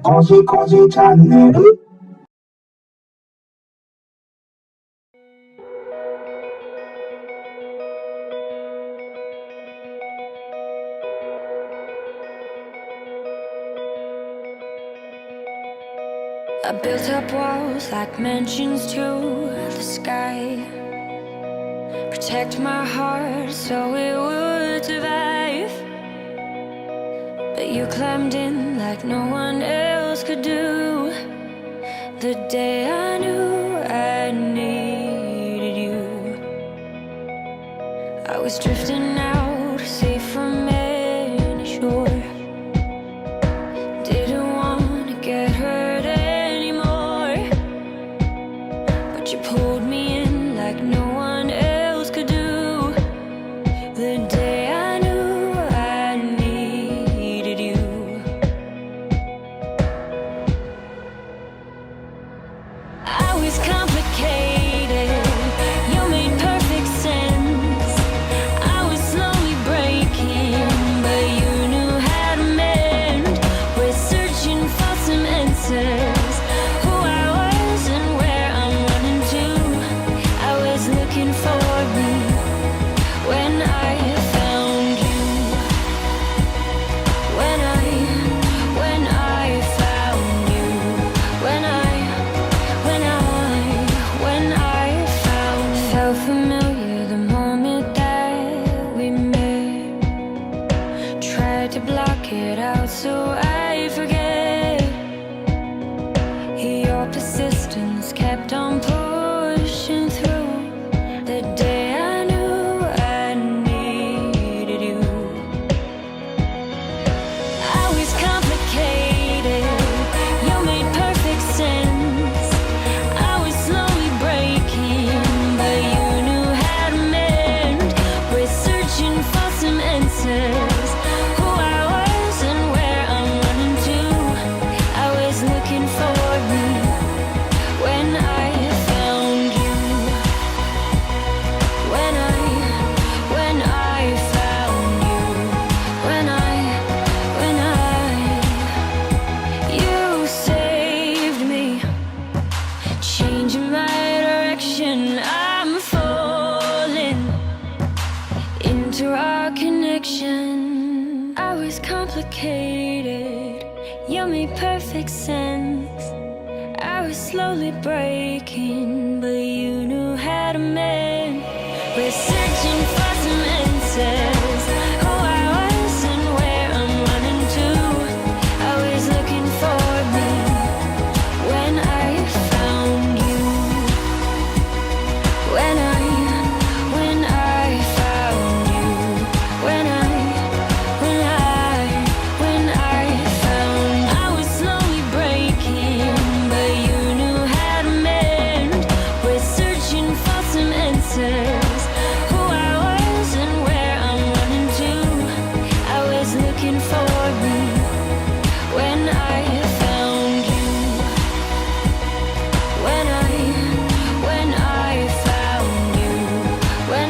コジコジチャンネル。I built up walls like mansions to the sky. Protect my heart so it would survive. But you climbed in like no one else could do. The day I knew I needed you, I was drifting out, safe from any shore. Didn't want to get hurt anymore, but you pulled me in like no one else could do. The day I knew I needed you. I was complicated, you made perfect sense. I was slowly breaking, but you knew how to mend. We're searching for some answers, who I was and where I'm running to. I was looking for me when I found you. When I found you. When I found. Felt familiar the moment that we met. Tried to block it out so I forget. Your persistence kept on pushing through. The day I knew I needed you. I was complicated, you made perfect sense. I was slowly breaking, but you knew how to mend. We're searching for some answers, who I was and where I'm running to. I was looking for me when I found you. When I found you. You saved me, changing my direction. I'm falling into our connection. I was complicated, you made perfect sense. I was slowly breaking, but you knew how to mend. We're searching for some answers, who I was and where I'm running to. I was looking for me when I found you. When I found you. When I found. I was slowly breaking, but you knew how to mend. We're searching for some answers, who I was and where I'm running to. I was looking for me when I found you. When I found you. When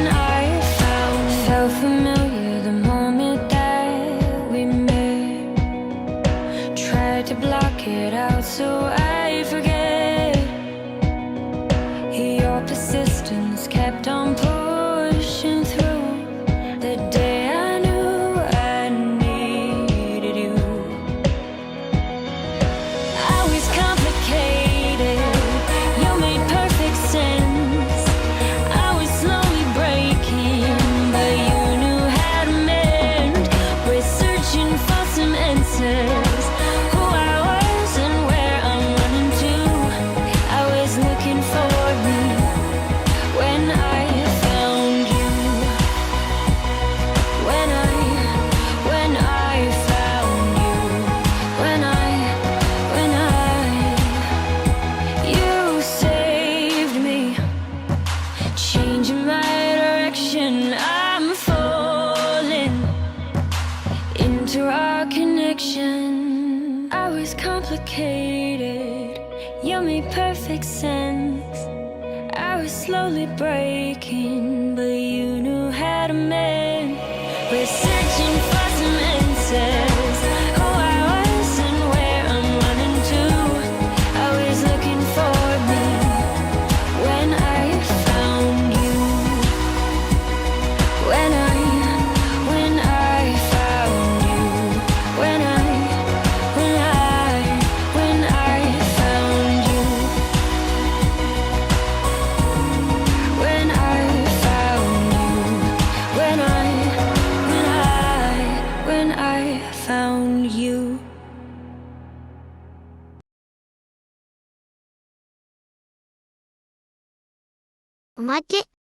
I found. Felt familiar the moment that we met. Tried to block it out so I forget. Your persistence kept on pushing through. The day I knew I needed you. I was complicated, you made perfect sense. I was slowly breaking, but you knew how to mend. We're searching for some answers, who I was and where I'm running to. I was looking for me when I found you. When I found you. You saved me, changing my direction. I'm falling into our connection. I was complicated, you made perfect sense. I was slowly breaking, but you knew how to mend. We're searching for some answers. found you. おまけ。